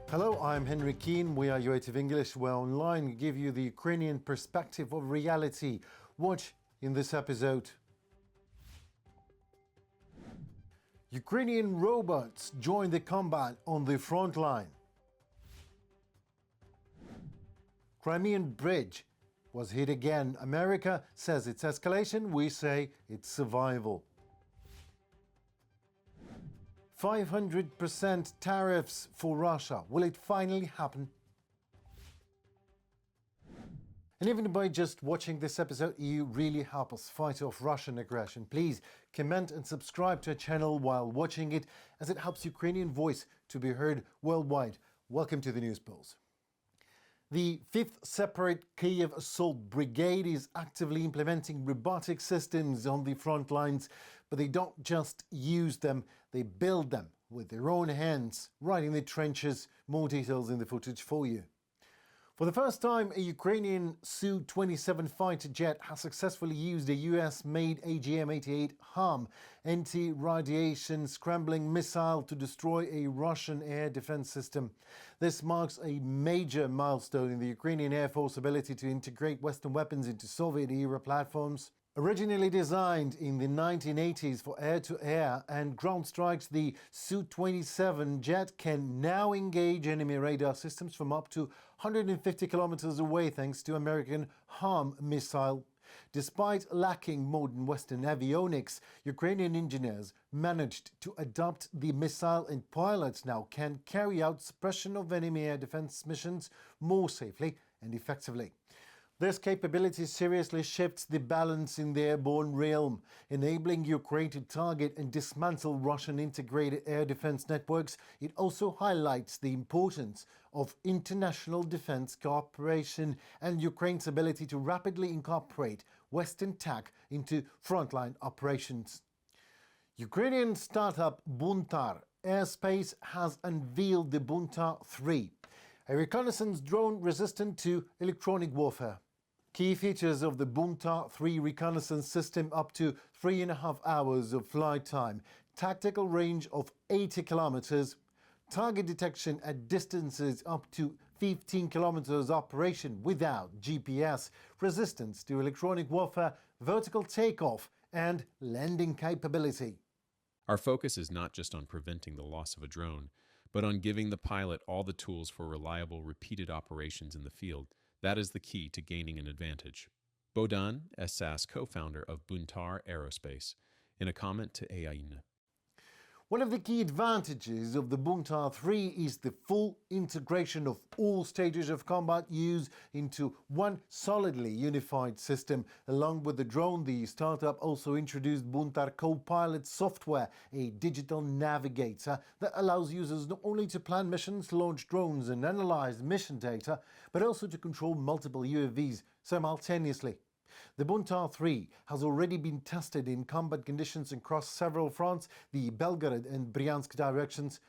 Hello, I'm Henry Keane. We are UATV English. We're online. We give you the Ukrainian perspective of reality. Watch in this episode. Ukrainian robots join the combat on the front line. Crimean Bridge was hit again. America says it's escalation. We say it's survival. 500% tariffs for Russia. Will it finally happen? And even by just watching this episode, you really help us fight off Russian aggression. Please comment and subscribe to our channel while watching it, as it helps Ukrainian voice to be heard worldwide. Welcome to the News Pulse. The 5th Separate Kiev Assault Brigade is actively implementing robotic systems on the front lines, but they don't just use them, they build them with their own hands, right in the trenches. More details in the footage for you. For the first time, a Ukrainian Su-27 fighter jet has successfully used a US-made AGM-88 HARM anti-radiation scrambling missile to destroy a Russian air defense system. This marks a major milestone in the Ukrainian Air Force ability to integrate Western weapons into Soviet-era platforms. Originally designed in the 1980s for air-to-air and ground strikes, the Su-27 jet can now engage enemy radar systems from up to 150 kilometers away thanks to American HARM missile. Despite lacking modern Western avionics, Ukrainian engineers managed to adapt the missile, and pilots now can carry out suppression of enemy air defense missions more safely and effectively. This capability seriously shifts the balance in the airborne realm, enabling Ukraine to target and dismantle Russian integrated air defense networks. It also highlights the importance of international defense cooperation and Ukraine's ability to rapidly incorporate Western tech into frontline operations. Ukrainian startup Buntar Airspace has unveiled the Buntar 3, a reconnaissance drone resistant to electronic warfare. Key features of the Buntar 3 reconnaissance system: up to 3.5 hours of flight time, tactical range of 80 kilometers, target detection at distances up to 15 kilometers, operation without GPS, resistance to electronic warfare, vertical takeoff and landing capability. Our focus is not just on preventing the loss of a drone, but on giving the pilot all the tools for reliable, repeated operations in the field. That is the key to gaining an advantage. Bohdan Essas, co-founder of Buntar Aerospace, in a comment to Aviation. One of the key advantages of the Buntar 3 is the full integration of all stages of combat used into one solidly unified system. Along with the drone, the startup also introduced Buntar Co-Pilot software, a digital navigator that allows users not only to plan missions, launch drones and analyze mission data, but also to control multiple UAVs simultaneously. The Buntar 3 has already been tested in combat conditions across several fronts, the Belgorod and Bryansk directions.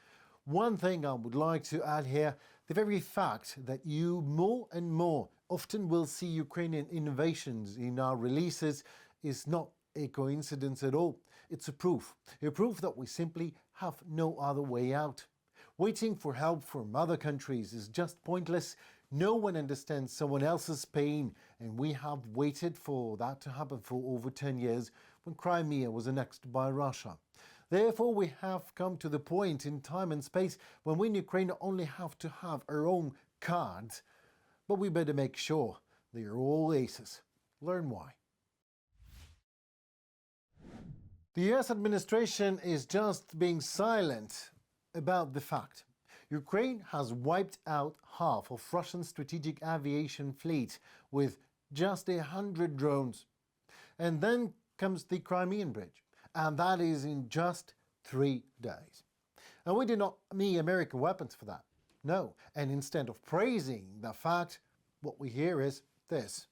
One thing I would like to add here: the very fact that you more and more often will see Ukrainian innovations in our releases is not a coincidence at all. It's a proof that we simply have no other way out. Waiting for help from other countries is just pointless. No one understands someone else's pain, and we have waited for that to happen for over 10 years when Crimea was annexed by Russia. Therefore, we have come to the point in time and space when we in Ukraine not only have to have our own cards, but we better make sure they are all aces. Learn why. The US administration is just being silent about the fact Ukraine has wiped out half of Russian strategic aviation fleet with just 100 drones. And then comes the Crimean Bridge, and that is in just 3 days. And we did not need American weapons for that. No, and instead of praising the fact, what we hear is this.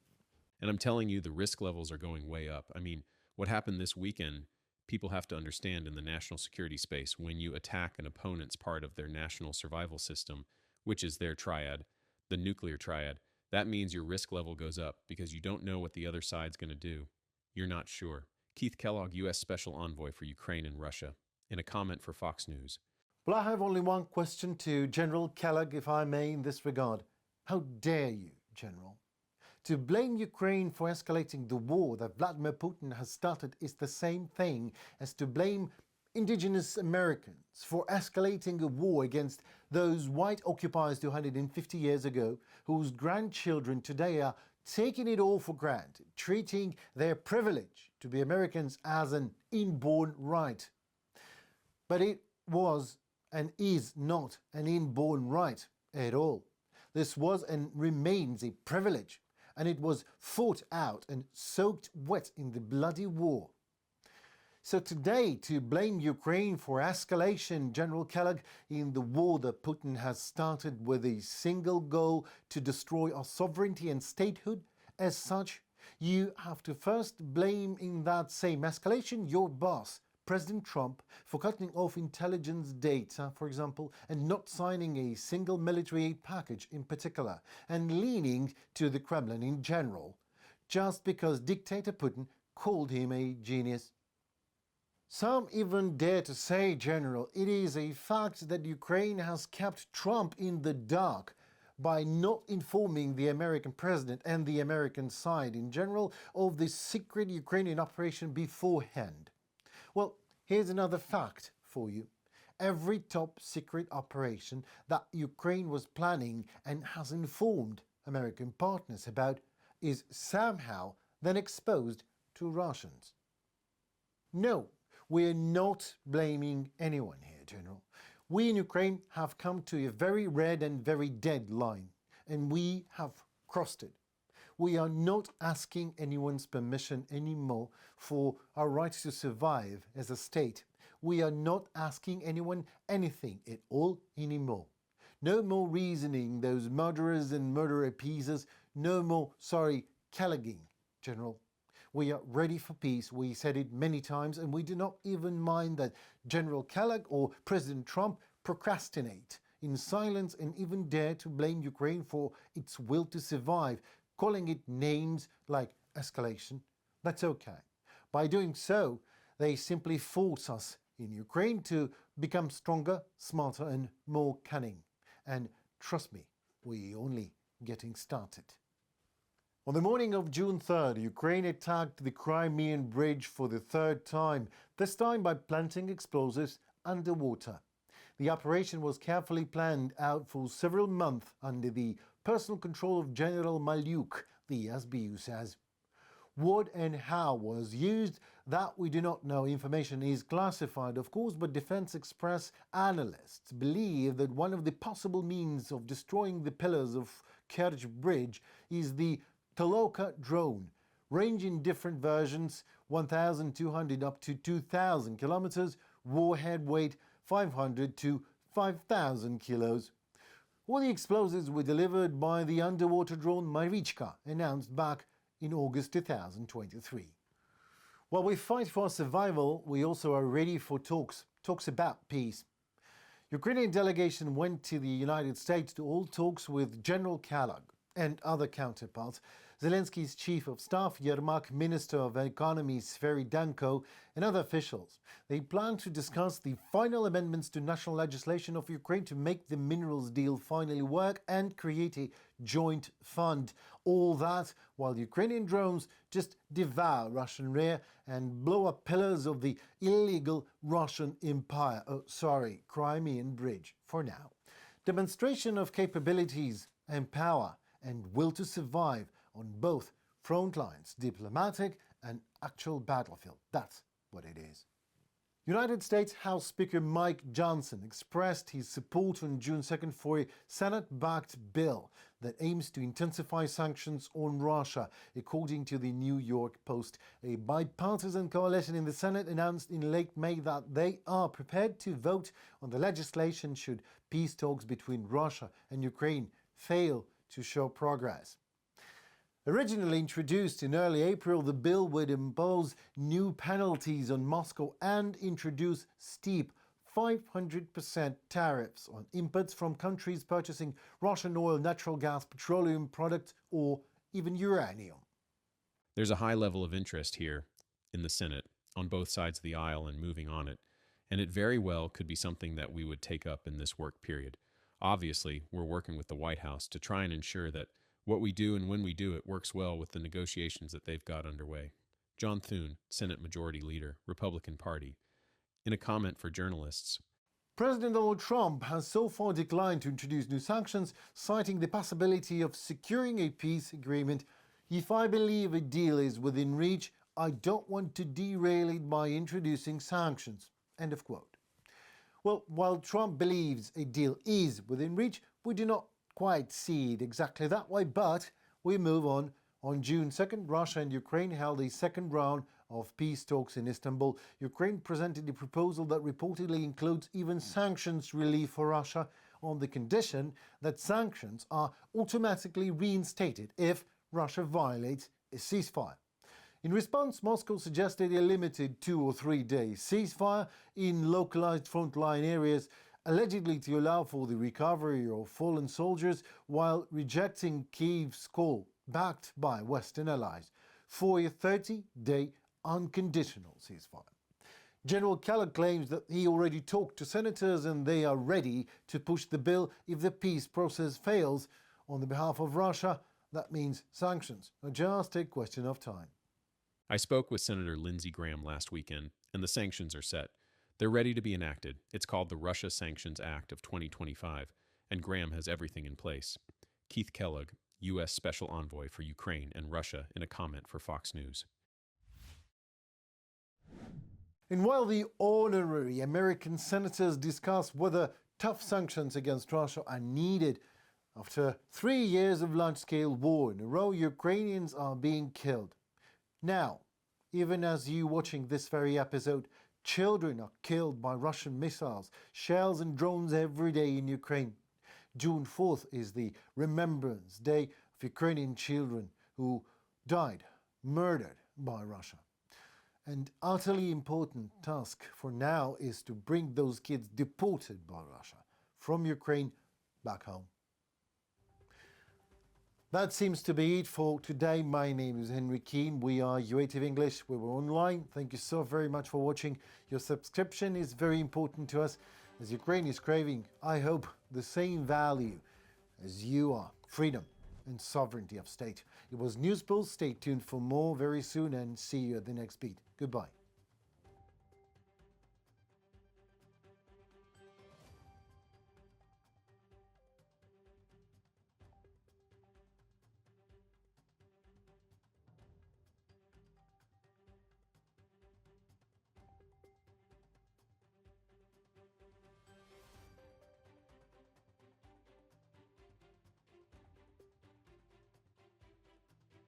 And I'm telling you, the risk levels are going way up. I mean, what happened this weekend, people have to understand in the national security space, when you attack an opponent's part of their national survival system, which is their triad, the nuclear triad, that means your risk level goes up because you don't know what the other side's going to do. You're not sure. Keith Kellogg, U.S. Special Envoy for Ukraine and Russia, in a comment for Fox News. Well, I have only one question to General Kellogg, if I may, in this regard. How dare you, General? To blame Ukraine for escalating the war that Vladimir Putin has started is the same thing as to blame indigenous Americans for escalating a war against those white occupiers 250 years ago, whose grandchildren today are taking it all for granted, treating their privilege to be Americans as an inborn right. But it was and is not an inborn right at all. This was and remains a privilege, and it was fought out and soaked wet in the bloody war. So today, to blame Ukraine for escalation, General Kellogg, in the war that Putin has started with a single goal to destroy our sovereignty and statehood, as such, you have to first blame in that same escalation your boss, President Trump, for cutting off intelligence data, for example, and not signing a single military aid package in particular, and leaning to the Kremlin in general, just because dictator Putin called him a genius. Some even dare to say, General, it is a fact that Ukraine has kept Trump in the dark by not informing the American president and the American side in general of the secret Ukrainian operation beforehand. Well, here's another fact for you. Every top secret operation that Ukraine was planning and has informed American partners about is somehow then exposed to Russians. No, we're not blaming anyone here, General. We in Ukraine have come to a very red and very dead line, and we have crossed it. We are not asking anyone's permission anymore for our rights to survive as a state. We are not asking anyone anything at all anymore. No more reasoning those murderers and murder appeasers. No more, Kellogging, General. We are ready for peace. We said it many times, and we do not even mind that General Kellogg or President Trump procrastinate in silence and even dare to blame Ukraine for its will to survive, calling it names like escalation. That's okay. By doing so, they simply force us in Ukraine to become stronger, smarter, and more cunning. And trust me, we're only getting started. On the morning of June 3rd, Ukraine attacked the Crimean Bridge for the third time, this time by planting explosives underwater. The operation was carefully planned out for several months under the personal control of General Malyuk, the SBU says. What and how was used, that we do not know. Information is classified, of course, but Defense Express analysts believe that one of the possible means of destroying the pillars of Kerch Bridge is the Kellogg drone, range in different versions, 1,200 up to 2,000 kilometers, warhead weight 500 to 5,000 kilos. All the explosives were delivered by the underwater drone Marichka, announced back in August 2023. While we fight for survival, we also are ready for talks about peace. Ukrainian delegation went to the United States to hold talks with General Kellogg and other counterparts, Zelensky's chief of staff, Yermak, Minister of Economy, Sveridenko, and other officials. They plan to discuss the final amendments to national legislation of Ukraine to make the minerals deal finally work and create a joint fund. All that while Ukrainian drones just devour Russian rear and blow up pillars of the illegal Russian empire. Crimean Bridge for now. Demonstration of capabilities and power and will to survive on both front lines, diplomatic and actual battlefield. That's what it is. United States House Speaker Mike Johnson expressed his support on June 2nd for a Senate-backed bill that aims to intensify sanctions on Russia, according to the New York Post. A bipartisan coalition in the Senate announced in late May that they are prepared to vote on the legislation should peace talks between Russia and Ukraine fail to show progress. Originally introduced in early April, the bill would impose new penalties on Moscow and introduce steep 500% tariffs on imports from countries purchasing Russian oil, natural gas, petroleum products, or even uranium. There's a high level of interest here in the Senate on both sides of the aisle and moving on it. and it very well could be something that we would take up in this work period. Obviously, we're working with the White House to try and ensure that what we do and when we do it works well with the negotiations that they've got underway. John Thune, Senate Majority Leader, Republican Party, in a comment for journalists. President Donald Trump has so far declined to introduce new sanctions, citing the possibility of securing a peace agreement. If I believe a deal is within reach, I don't want to derail it by introducing sanctions. End of quote. Well, while Trump believes a deal is within reach, we do not quite see it exactly that way, but we move on. On June 2nd, Russia and Ukraine held a second round of peace talks in Istanbul. Ukraine presented a proposal that reportedly includes even sanctions relief for Russia on the condition that sanctions are automatically reinstated if Russia violates a ceasefire. In response, Moscow suggested a limited 2 or 3 day ceasefire in localized frontline areas, allegedly to allow for the recovery of fallen soldiers, while rejecting Kyiv's call, backed by Western allies, for a 30-day unconditional ceasefire. General Kellogg claims that he already talked to senators and they are ready to push the bill if the peace process fails. On the behalf of Russia, that means sanctions are just a question of time. I spoke with Senator Lindsey Graham last weekend, and the sanctions are set. They're ready to be enacted. It's called the Russia Sanctions Act of 2025, and Graham has everything in place. Keith Kellogg, U.S. Special Envoy for Ukraine and Russia, in a comment for Fox News. And while the honorary American senators discuss whether tough sanctions against Russia are needed, after 3 years of large-scale war in a row, Ukrainians are being killed. Now, even as you watching this very episode, children are killed by Russian missiles, shells and drones every day in Ukraine. June 4th is the Remembrance Day of Ukrainian children who died, murdered by Russia. An utterly important task for now is to bring those kids deported by Russia from Ukraine back home. That seems to be it for today. My name is Henry Keane. We are UATV English. We were online. Thank you so very much for watching. Your subscription is very important to us, as Ukraine is craving, I hope, the same value as you are: freedom and sovereignty of state. It was News Pulse. Stay tuned for more very soon and see you at the next beat. Goodbye.